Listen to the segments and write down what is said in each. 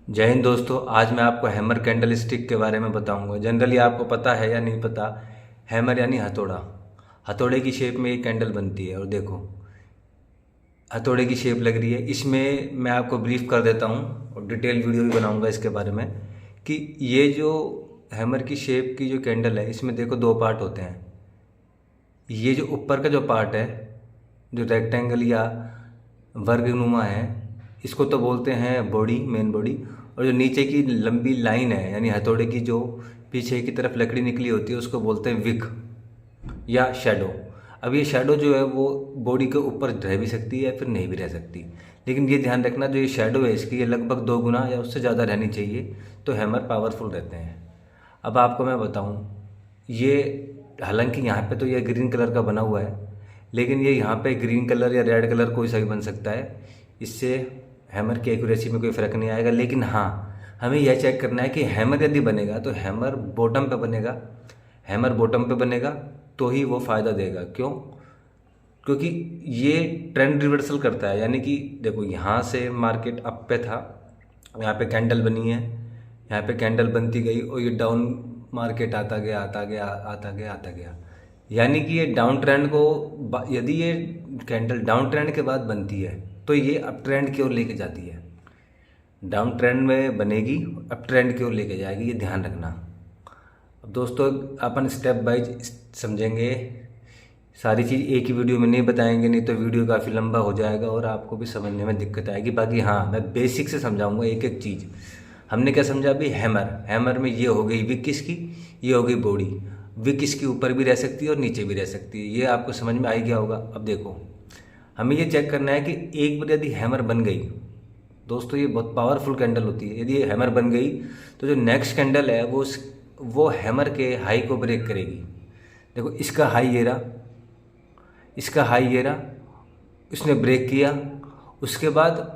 जय हिंद दोस्तों। आज मैं आपको हैमर कैंडल स्टिक के बारे में बताऊंगा। जनरली आपको पता है या नहीं पता, हैमर यानी हथौड़ा। हथौड़े की शेप में ये कैंडल बनती है और देखो हथौड़े की शेप लग रही है। इसमें मैं आपको ब्रीफ कर देता हूँ और डिटेल वीडियो भी बनाऊंगा इसके बारे में कि ये जो हैमर की शेप की जो कैंडल है, इसमें देखो दो पार्ट होते हैं। ये जो ऊपर का जो पार्ट है, जो रेक्टेंगल या वर्गनुमा है, इसको तो बोलते हैं बॉडी, मेन बॉडी। और जो नीचे की लंबी लाइन है यानी हथौड़े की जो पीछे की तरफ लकड़ी निकली होती है, उसको बोलते हैं विक या शैडो। अब ये शैडो जो है वो बॉडी के ऊपर रह भी सकती है, फिर नहीं भी रह सकती। लेकिन ये ध्यान रखना, जो ये शैडो है इसकी, ये लगभग 2 गुना या उससे ज़्यादा रहनी चाहिए, तो हैमर पावरफुल रहते हैं। अब आपको मैं बताऊं, ये हालांकि यहाँ पे तो ये ग्रीन कलर का बना हुआ है, लेकिन ये यहाँ पे ग्रीन कलर या रेड कलर कोई सा भी बन सकता है। इससे हैमर की एक्यूरेसी में कोई फ़र्क नहीं आएगा। लेकिन हाँ, हमें यह चेक करना है कि हैमर यदि बनेगा तो हैमर बॉटम पे बनेगा। हैमर बॉटम पे बनेगा तो ही वो फ़ायदा देगा। क्यों? क्योंकि ये ट्रेंड रिवर्सल करता है। यानी कि देखो, यहाँ से मार्केट अप पे था, यहाँ पे कैंडल बनी है, यहाँ पे कैंडल बनती गई और ये डाउन मार्केट आता गया आता गया आता गया आता गया। यानी कि ये डाउन ट्रेंड को, यदि ये कैंडल डाउन ट्रेंड के बाद बनती है तो ये अप ट्रेंड की ओर लेके जाती है। डाउन ट्रेंड में बनेगी, अप ट्रेंड की ओर लेके जाएगी, ये ध्यान रखना। अब दोस्तों, अपन स्टेप वाइज समझेंगे। सारी चीज़ एक ही वीडियो में नहीं बताएंगे, नहीं तो वीडियो काफ़ी लंबा हो जाएगा और आपको भी समझने में दिक्कत आएगी। बाकी हाँ, मैं बेसिक से समझाऊंगा एक एक चीज़। हमने क्या समझा अभी? हैमर। हैमर में ये हो गई विक किसकी, ये हो गई बॉडी। विक इसके ऊपर भी रह सकती है और नीचे भी रह सकती है। ये आपको समझ में आ ही गया होगा। अब देखो, हमें ये चेक करना है कि एक बार यदि हैमर बन गई, दोस्तों ये बहुत पावरफुल कैंडल होती है। यदि ये हैमर बन गई तो जो नेक्स्ट कैंडल है वो हैमर के हाई को ब्रेक करेगी। देखो, इसका हाई ये रहा, इसका हाई ये रहा, इसने ब्रेक किया। उसके बाद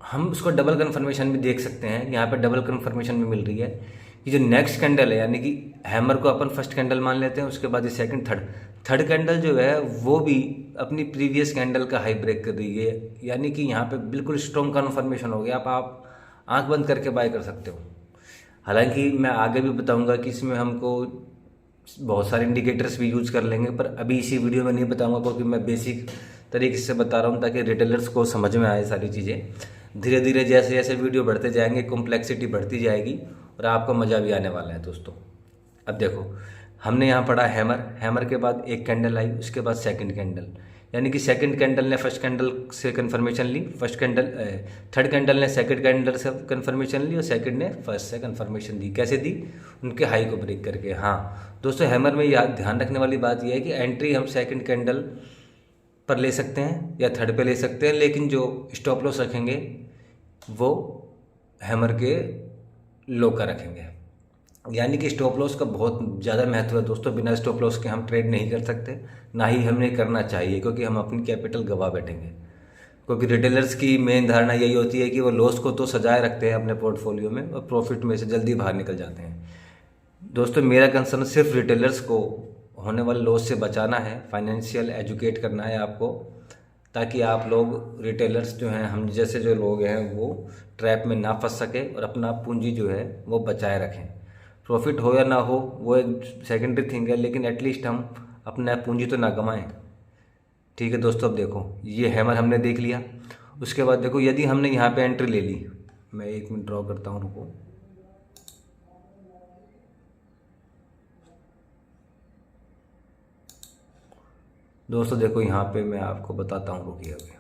हम उसको डबल कन्फर्मेशन भी देख सकते हैं। यहाँ पे डबल कन्फर्मेशन भी मिल रही है कि जो नेक्स्ट कैंडल है, यानी कि हैमर को अपन फर्स्ट कैंडल मान लेते हैं, उसके बाद ये सेकंड, थर्ड कैंडल जो है वो भी अपनी प्रीवियस कैंडल का हाई ब्रेक कर रही है। यानी कि यहाँ पे बिल्कुल स्ट्रॉन्ग कन्फर्मेशन हो गया। आप आंख बंद करके बाय कर सकते हो। हालांकि मैं आगे भी बताऊंगा कि इसमें हमको बहुत सारे इंडिकेटर्स भी यूज कर लेंगे, पर अभी इसी वीडियो में नहीं बताऊंगा क्योंकि मैं बेसिक तरीके से बता रहा हूँ ताकि रिटेलर्स को समझ में आए सारी चीज़ें। धीरे धीरे जैसे जैसे वीडियो बढ़ते जाएंगे, कॉम्प्लेक्सिटी बढ़ती जाएगी और आपको मज़ा भी आने वाला है दोस्तों। अब देखो, हमने यहाँ पढ़ा हैमर। हैमर के बाद एक कैंडल आई, उसके बाद सेकंड कैंडल। यानी कि सेकंड कैंडल ने फर्स्ट कैंडल से कन्फर्मेशन ली, थर्ड कैंडल ने सेकंड कैंडल से कन्फर्मेशन ली और सेकंड ने फर्स्ट से कन्फर्मेशन दी। कैसे दी? उनके हाई को ब्रेक करके। हाँ दोस्तों, हैमर में याद ध्यान रखने वाली बात यह है कि एंट्री हम सेकंड कैंडल पर ले सकते हैं या थर्ड पे ले सकते हैं, लेकिन जो स्टॉप लॉस रखेंगे वो हैमर के लो का रखेंगे। यानी कि स्टॉप लॉस का बहुत ज़्यादा महत्व है दोस्तों। बिना स्टॉप लॉस के हम ट्रेड नहीं कर सकते, ना ही हमें करना चाहिए, क्योंकि हम अपनी कैपिटल गवा बैठेंगे। क्योंकि रिटेलर्स की मेन धारणा यही होती है कि वो लॉस को तो सजाए रखते हैं अपने पोर्टफोलियो में और प्रॉफिट में से जल्दी बाहर निकल जाते हैं। दोस्तों, मेरा कंसर्न सिर्फ रिटेलर्स को होने वाले लॉस से बचाना है, फाइनेंशियल एजुकेट करना है आपको, ताकि आप लोग रिटेलर्स जो हैं, हम जैसे जो लोग हैं, वो ट्रैप में ना फंस सके और अपना पूंजी जो है वो बचाए रखें। प्रॉफिट हो या ना हो वो एक सेकेंडरी थिंग है, लेकिन एटलीस्ट हम अपना पूंजी तो ना गंवाएं। ठीक है दोस्तों, अब देखो, ये हैमर हमने देख लिया। उसके बाद देखो, यदि हमने यहाँ पे एंट्री ले ली, मैं 1 मिनट ड्रॉ करता हूँ, रुको। दोस्तों देखो, यहाँ पे मैं आपको बताता हूँ, रुकिए अभी।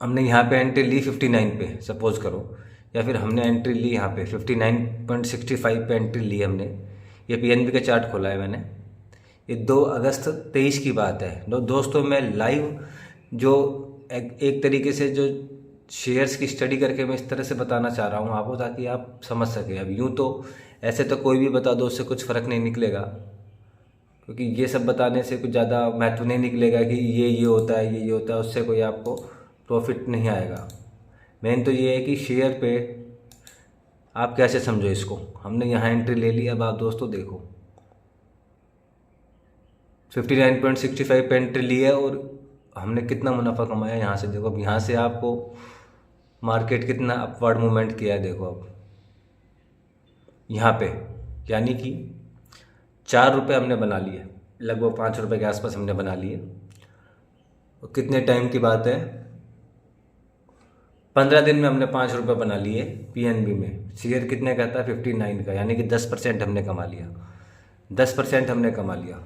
हमने यहाँ पे एंट्री ली 59 पे, सपोज करो, या फिर हमने एंट्री ली यहाँ पे 59.65 पे एंट्री ली हमने। ये पीएनबी का चार्ट खोला है मैंने। ये 2 अगस्त 23 की बात है। दोस्तों, मैं लाइव जो एक तरीके से जो शेयर्स की स्टडी करके मैं इस तरह से बताना चाह रहा हूँ आपको, ताकि आप समझ सकें। अब यूँ तो ऐसे तो कोई भी बता दो, उससे कुछ फ़र्क नहीं निकलेगा, क्योंकि ये सब बताने से कुछ ज़्यादा महत्व नहीं निकलेगा कि ये होता है, ये होता है, उससे कोई आपको प्रॉफिट नहीं आएगा। मेन तो ये है कि शेयर पे आप कैसे समझो इसको। हमने यहाँ एंट्री ले ली। अब आप दोस्तों देखो, 59.65 पे एंट्री ली है और हमने कितना मुनाफा कमाया यहाँ से। देखो अब यहाँ से आपको मार्केट कितना अपवर्ड मूवमेंट किया है, देखो अब यहाँ पे, यानी कि 4 रुपये हमने बना लिए, लगभग 5 रुपये के आसपास हमने बना लिए। और कितने टाइम की बात है, 15 दिन में हमने 5 रुपये बना लिए पीएनबी में। शेयर कितने का था, 59 का, यानी कि 10% हमने कमा लिया, 10% हमने कमा लिया।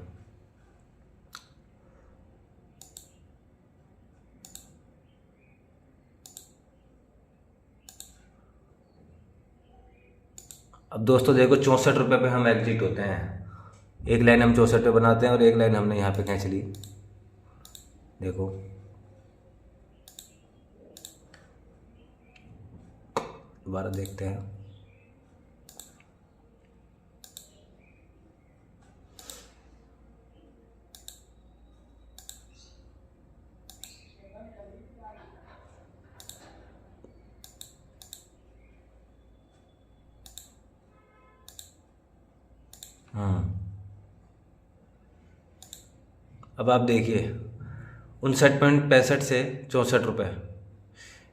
अब दोस्तों देखो 64 रुपये पे हम एग्जिट होते हैं। एक लाइन हम 64 पे बनाते हैं और एक लाइन हमने यहाँ पे खींच ली, देखो। दोबारा देखते हैं। अब आप देखिए 59.65 से 64 रुपये,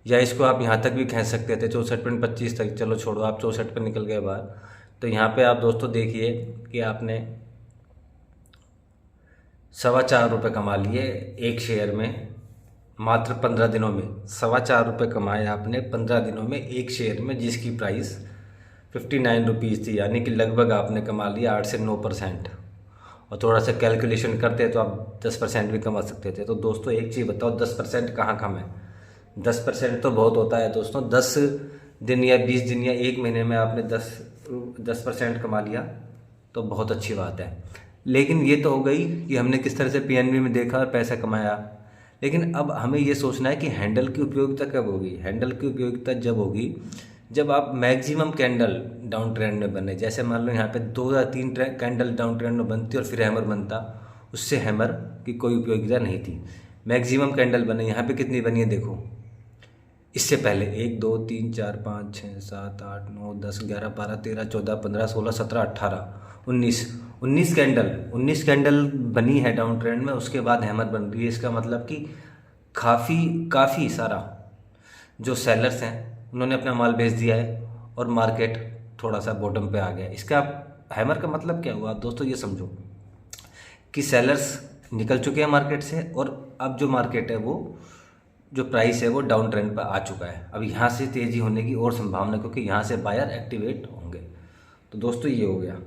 या इसको आप यहाँ तक भी खींच सकते थे 64.25 तक। चलो छोड़ो, आप 64 पे निकल गए बाहर। तो यहाँ पे आप दोस्तों देखिए कि आपने 4.25 रुपये कमा लिए एक शेयर में, मात्र 15 दिनों में। 4.25 रुपये कमाए आपने 15 दिनों में एक शेयर में, जिसकी प्राइस 59 रुपीज़ थी, यानी कि लगभग आपने कमा लिया 8 से 9%। और थोड़ा सा कैलकुलेशन करते तो आप 10% भी कमा सकते थे। तो दोस्तों एक चीज़ बताओ, 10% कहाँ कम है? 10% तो बहुत होता है दोस्तों। 10 दिन या 20 दिन या एक महीने में आपने 10% कमा लिया तो बहुत अच्छी बात है। लेकिन ये तो हो गई कि हमने किस तरह से पीएनबी में देखा और पैसा कमाया। लेकिन अब हमें ये सोचना है कि हैंडल की उपयोगिता कब होगी। हैंडल की उपयोगिता जब होगी जब आप मैक्सिमम कैंडल डाउन ट्रेंड में बने। जैसे मान लो यहाँ पे 2 या 3 कैंडल डाउन ट्रेंड में बनती और फिर हैमर बनता, उससे हैमर की कोई उपयोगिता नहीं थी। मैक्सिमम कैंडल बने, यहाँ पे कितनी बनी है देखो। इससे पहले 1 2 3 4 5 6 7 8 9 10 11 12 13 14 15 16 17 18 19 कैंडल बनी है डाउन ट्रेंड में। उसके बाद हैमर बन रही है। इसका मतलब कि काफ़ी सारा जो सेलर्स हैं उन्होंने अपना माल बेच दिया है और मार्केट थोड़ा सा बॉटम पे आ गया। इसका हैमर का मतलब क्या हुआ दोस्तों, ये समझो कि सेलर्स निकल चुके हैं मार्केट से और अब जो मार्केट है वो जो प्राइस है वो डाउन ट्रेंड पर आ चुका है। अब यहाँ से तेज़ी होने की और संभावना, क्योंकि यहाँ से बायर एक्टिवेट होंगे। तो दोस्तों ये हो गया।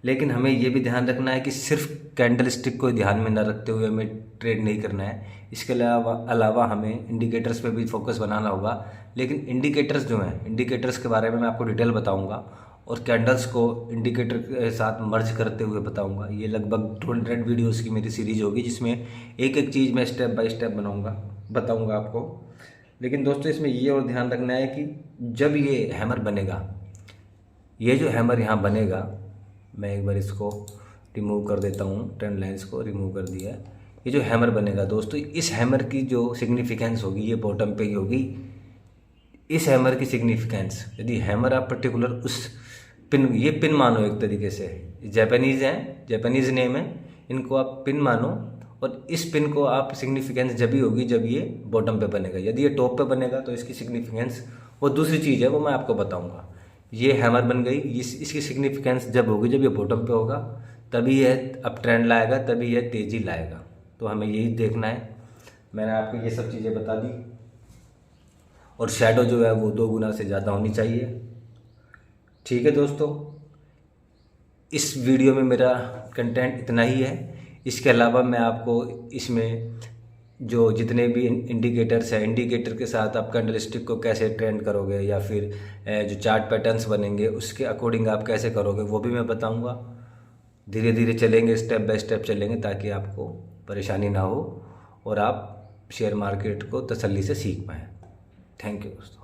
लेकिन हमें ये भी ध्यान रखना है कि सिर्फ कैंडल स्टिक को ध्यान में न रखते हुए हमें ट्रेड नहीं करना है। इसके अलावा हमें इंडिकेटर्स पे भी फोकस बनाना होगा। लेकिन इंडिकेटर्स जो हैं, इंडिकेटर्स के बारे में मैं आपको डिटेल बताऊंगा और कैंडल्स को इंडिकेटर के साथ मर्ज करते हुए बताऊंगा। ये लगभग 200 वीडियोस की मेरी सीरीज होगी, जिसमें एक एक चीज़ मैं स्टेप बाय स्टेप बताऊंगा आपको। लेकिन दोस्तों इसमें ये और ध्यान रखना है कि जब ये हैमर बनेगा, ये जो हैमर यहाँ बनेगा, मैं एक बार इसको रिमूव कर देता हूँ, ट्रेंड लाइन्स को रिमूव कर दिया है। ये जो हैमर बनेगा दोस्तों, इस हैमर की जो सिग्निफिकेंस होगी ये बॉटम पे ही होगी। इस हैमर की सिग्निफिकेंस, यदि हैमर आप पर्टिकुलर उस पिन, ये पिन मानो एक तरीके से, जापानीज़ हैं, जापानीज़ नेम है, इनको आप पिन मानो। और इस पिन को आप सिग्निफिकेंस जब ही होगी जब ये बॉटम पे बनेगा। यदि ये टॉप पे बनेगा तो इसकी सिग्निफिकेंस वो दूसरी चीज़ है, वो मैं आपको बताऊंगा। ये हैमर बन गई, इसकी सिग्निफिकेंस जब होगी जब ये बॉटम पे होगा, तभी यह अप ट्रेंड लाएगा, तभी यह तेज़ी लाएगा। तो हमें यही देखना है। मैंने आपको ये सब चीज़ें बता दी। और शैडो जो है वो 2 गुना से ज़्यादा होनी चाहिए। ठीक है दोस्तों, इस वीडियो में मेरा कंटेंट इतना ही है। इसके अलावा मैं आपको इसमें जो जितने भी इंडिकेटर्स हैं, इंडिकेटर के साथ आप कैंडल स्टिक को कैसे ट्रेंड करोगे या फिर जो चार्ट पैटर्न्स बनेंगे उसके अकॉर्डिंग आप कैसे करोगे वो भी मैं बताऊंगा। धीरे धीरे चलेंगे, स्टेप बाय स्टेप चलेंगे, ताकि आपको परेशानी ना हो और आप शेयर मार्केट को तसल्ली से सीख पाएँ। थैंक यू दोस्तों।